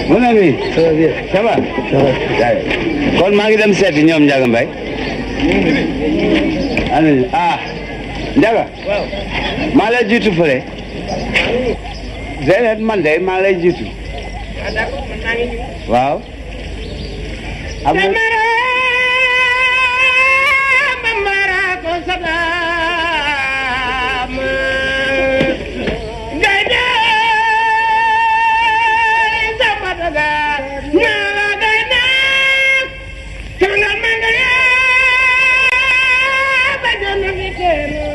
Mon ami. Ça va bien. Ça va. Ça va. Kon maa ngi dem seeti ñoom Ndiaga Mbaye. Ah. Ndiaga. Waaw. Maa lay jiitu fële. Déedéet man de maa lay jiitu. Ah d'accord, man maa ngi ñëw. Waaw. Mamara ko sadam. Gaynde sama daga. Ñala gaynde. Tangal mangaya. Bajana viteno.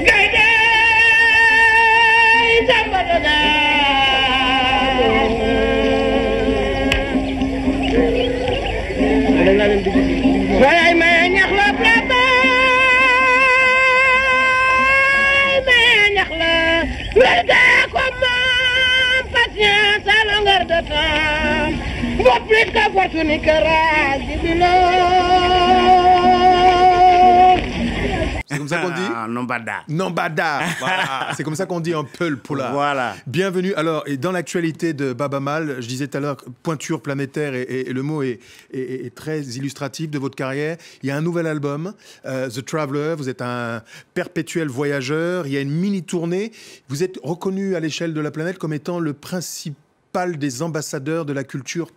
Gaynde sama daga. Ay me ñax la plata me ñax la werde comme patience à longueur de temps vaut plus que fortune que rage divino. C'est comme ça qu'on dit Nombada. Nombada. Voilà. C'est comme ça qu'on dit en Peul Pulaar. Voilà. Bienvenue. Alors, et dans l'actualité de Baaba Maal, je disais tout à l'heure, pointure planétaire, et le mot est très illustratif de votre carrière. Il y a un nouvel album, The Traveler. Vous êtes un perpétuel voyageur. Il y a une mini-tournée. Vous êtes reconnu à l'échelle de la planète comme étant le principal des ambassadeurs de la culture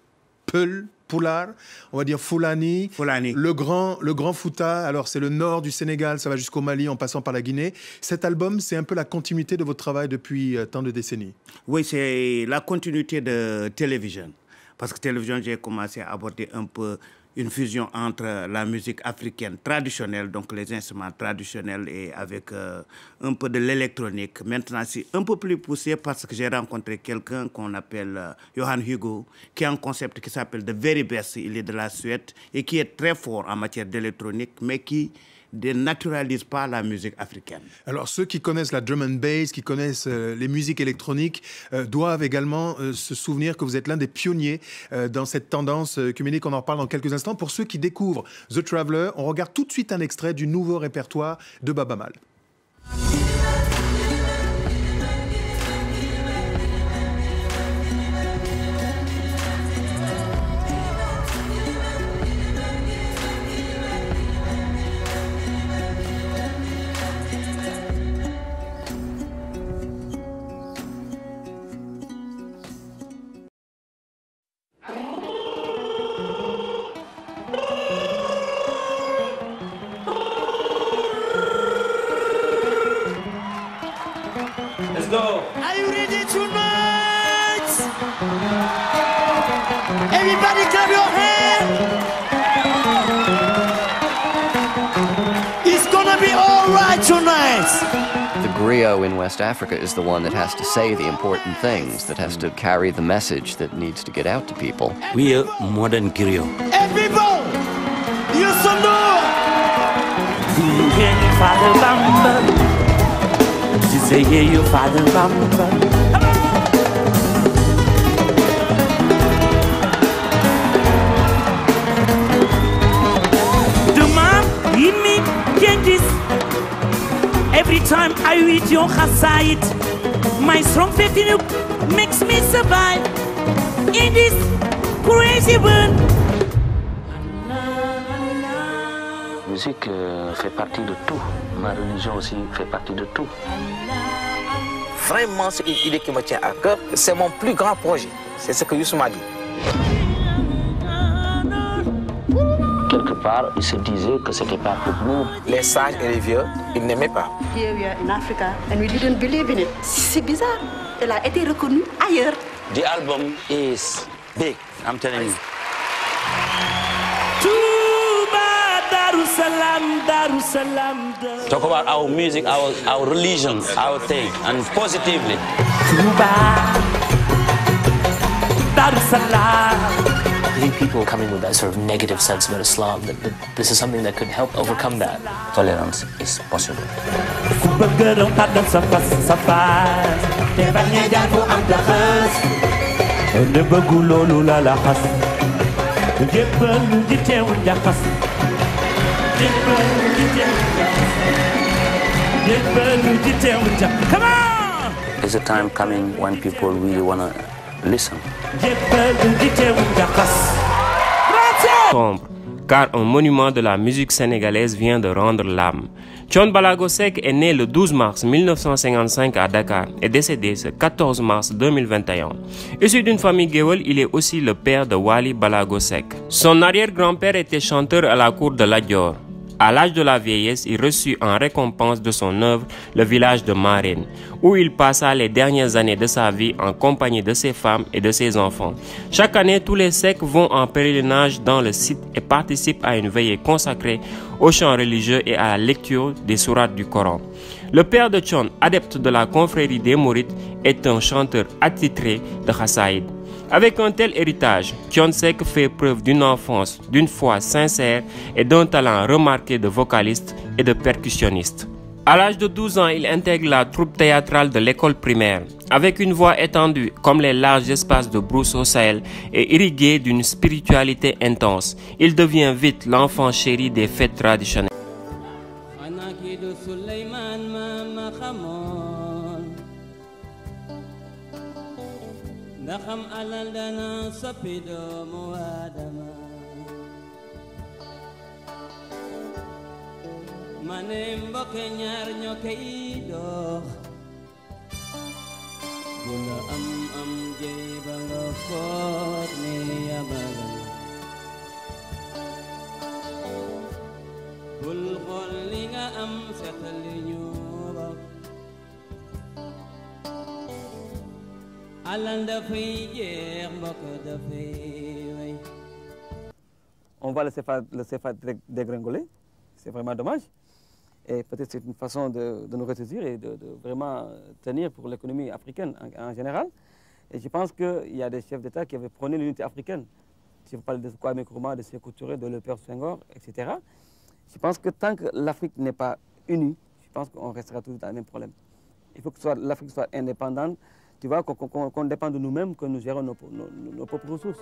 Peul Pulaar, on va dire Fulani. Le grand Fouta. Alors c'est le nord du Sénégal, ça va jusqu'au Mali en passant par la Guinée. Cet album, c'est un peu la continuité de votre travail depuis tant de décennies. Oui, c'est la continuité de télévision. Parce que télévision, j'ai commencé à aborder un peu une fusion entre la musique africaine traditionnelle, donc les instruments traditionnels, et avec un peu de l'électronique. Maintenant, c'est un peu plus poussé parce que j'ai rencontré quelqu'un qu'on appelle Johan Hugo, qui a un concept qui s'appelle The Very Best. Il est de la Suède et qui est très fort en matière d'électronique, mais qui ne naturalise pas la musique africaine. Alors, ceux qui connaissent la drum and bass, qui connaissent les musiques électroniques, doivent également se souvenir que vous êtes l'un des pionniers dans cette tendance œcuménique. On en reparle dans quelques instants. Pour ceux qui découvrent The Traveler, on regarde tout de suite un extrait du nouveau répertoire de Baaba Maal. Are you ready tonight? Everybody clap your hands. It's gonna be all right tonight. The griot in West Africa is the one that has to say the important things, that has to carry the message that needs to get out to people. We are modern griot. Everybody, you salute. Father Bamba. Say, hear your Father Bamba. Demain, il me changes. Every time I read your Hasid, my strong faith in you makes me survive in this crazy world. La musique fait partie de tout. Ma religion aussi fait partie de tout. Vraiment, c'est une idée qui me tient à cœur. C'est mon plus grand projet. C'est ce que Youssou m'a dit. Quelque part, il se disait que c'était pas pour nous. Les sages et les vieux, ils n'aimaient pas. Here we are in Africa and we didn't believe in it. C'est bizarre. Elle a été reconnue ailleurs. The album is big, I'm telling you. Talk about our music, our religion, our thing, and positively. I think people coming with that sort of negative sense about Islam, that this is something that could help overcome that. Tolerance is possible. Come on! There's a time coming when people really want to listen. Sombre, car un monument de la musique sénégalaise vient de rendre l'âme. Thione Ballago Seck est né le 12 mars 1955 à Dakar et décédé ce 14 mars 2021. Issu d'une famille guéweul, il est aussi le père de Wally Ballago Seck. Son arrière-grand-père était chanteur à la cour de Lat Dior. À l'âge de la vieillesse, il reçut en récompense de son œuvre le village de Marène, où il passa les dernières années de sa vie en compagnie de ses femmes et de ses enfants. Chaque année, tous les Seck vont en pèlerinage dans le site et participent à une veillée consacrée aux chants religieux et à la lecture des sourates du Coran. Le père de Thione, adepte de la confrérie des Mourides, est un chanteur attitré de Khassaïd. Avec un tel héritage, Thione Seck fait preuve d'une enfance, d'une foi sincère et d'un talent remarqué de vocaliste et de percussionniste. À l'âge de 12 ans, il intègre la troupe théâtrale de l'école primaire. Avec une voix étendue comme les larges espaces de brousse au Sahel et irriguée d'une spiritualité intense, il devient vite l'enfant chéri des fêtes traditionnelles. ndaxam alal dana soppi doomu aadama ma ne mbokk ñaar ñoo koy dox bu la am jëy ba nga foog ne yabaga bul xool li nga am seetal li ñu bokk On va le CFA dégringoler, c'est vraiment dommage. Et peut-être c'est une façon de nous ressaisir et de vraiment tenir pour l'économie africaine en général. Et je pense qu'il y a des chefs d'État qui avaient prôné l'unité africaine. Si vous parlez de Kwame Nkrumah, de Sékou Touré, de Léopold Senghor, etc. Je pense que tant que l'Afrique n'est pas unie, je pense qu'on restera toujours dans le même problème. Il faut que l'Afrique soit indépendante. Tu vois, qu'on dépend de nous-mêmes, que nous gérons nos propres ressources.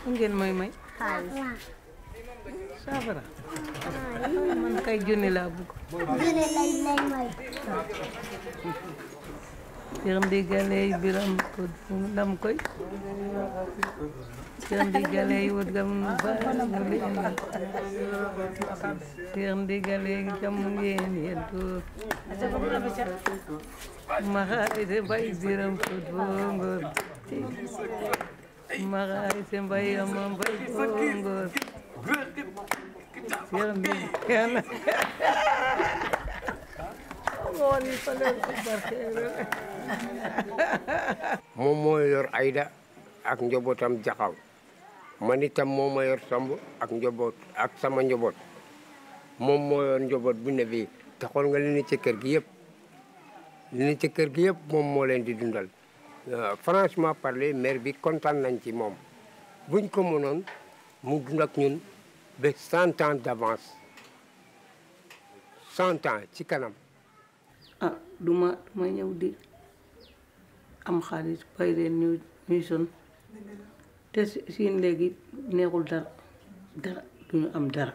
ngeen may saafara man kay junni laa bëgg junni lay may Cheikh Ndigaley biram ko ndam koy Cheikh Ndigaley wut gam ba Cheikh Ndigaley jam ngeen yentu ma xaade bay biram ko ngor Maray sembay amam bay ngor Cheikh Ndigaley moom moo yor Aïda ak njabootam Jaxaw man itam moo ma yor Samb ak njaboot ak sama njaboot moom moo yor njaboot bu ne bii te xool nga li ni ci kër gi yëpp moom moo leen di dundal franchement parler maire bi kontaan nañ ci moom buñ ko mënoon mu dund ak ñun ba 100 ans d'avance 100 ans ci kanam. ah duma ñëw di am xaalis bay leen ñuy son te siin léegi neexul dara duñu am dara.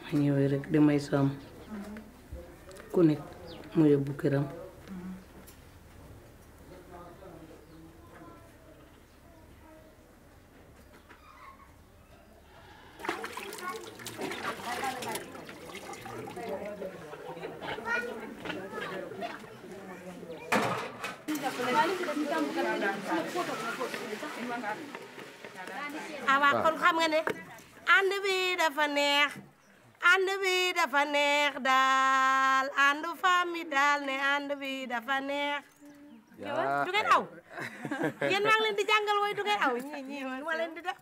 ma ñëwee rek damay sàmm ku nekk mu yóbbu këram. awa kon xam nga ne ànd bi dafa neex ànd bi dafa neex daal àndu famille daal ne ànd bi dafa neex. du ngeen aw yéen maa ngi leen di jàngal way du ngeen aw ñii ma leen di def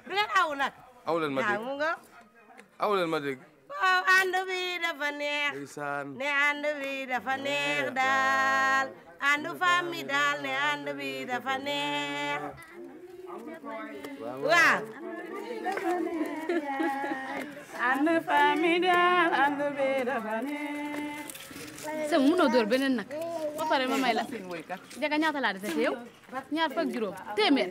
du ngeen aw nag. aw leen ma dégg aw leen ma dégg. waaw ànd bi dafa neex ne ànd bi dafa neex daal àndu famille daal ne ànd bi dafa neex. waaw. ànd famille daal ànd bi dafa neex. Sam munoo door beneen nag ba pare ma may la jaga ñaata laa dese yow ñaar fukk juróom téeméer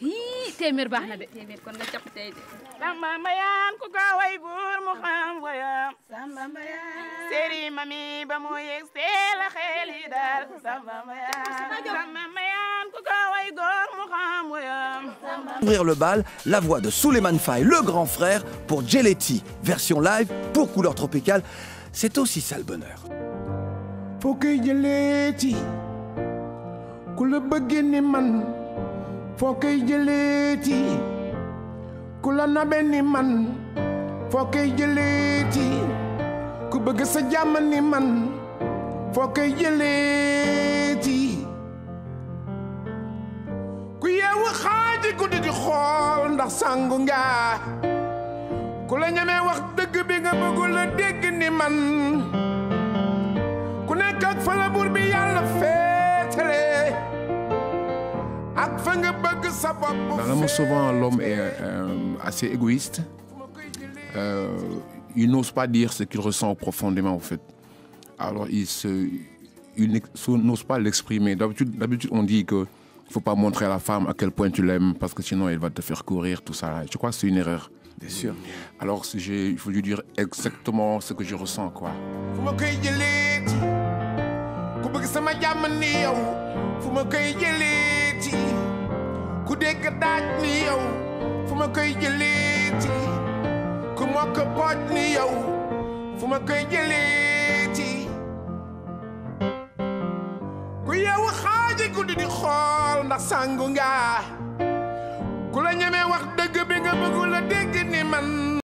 hii téeméer baax na de téeméer kon nga jàpp tey de. Samba Mbayaan ku ko way buur mu xam wayam. Samba Mbayaan séri mami ba mu yegg see la xel yi daal. Samba Mbayaan ku ko way góor mu xam wayam. Ouvrir le bal, la voix de Souleymane Faye, le grand frère, pour Djeleti, version live pour Couleur Tropicale. C'est aussi ça le bonheur. Foo koy jëleeti ku la bëgg ni man foo koy jëleeti ku la nabe ni man foo koy jëleeti ku bëgg sa jàmm ni man foo koy jëleeti ku yeewu xaaji guddi di xool ndax sangu nga ku la ñemee wax dëgg bi nga bëggul la dégg ni man ku nekk ak fa la buur bi yàlla féetale ak fa nga bëgg sa bopp. Dans l'amour, souvent l'homme est assez égoïste. Il n'ose pas dire ce qu'il ressent profondément en fait. Alors il n'ose pas l'exprimer. D'habitude on dit que il faut pas montrer à la femme à quel point tu l'aimes parce que sinon elle va te faire courir tout ça. Je crois que c'est une erreur. Bien sûr. Alors il faut lui dire exactement ce que je ressens quoi. fu ma koy jëleeti ku bëgg sama jàmm ni yow fu ma koy jëleeti ku dégg daaj ni yow fu ma koy jëleeti ku mokk pooj ni yow fu ma koy jëleeti ku yeewu xaaji guddi di xool ndax sangu nga ku la ñemee wax dëgg bi nga bëggul la dégg ni man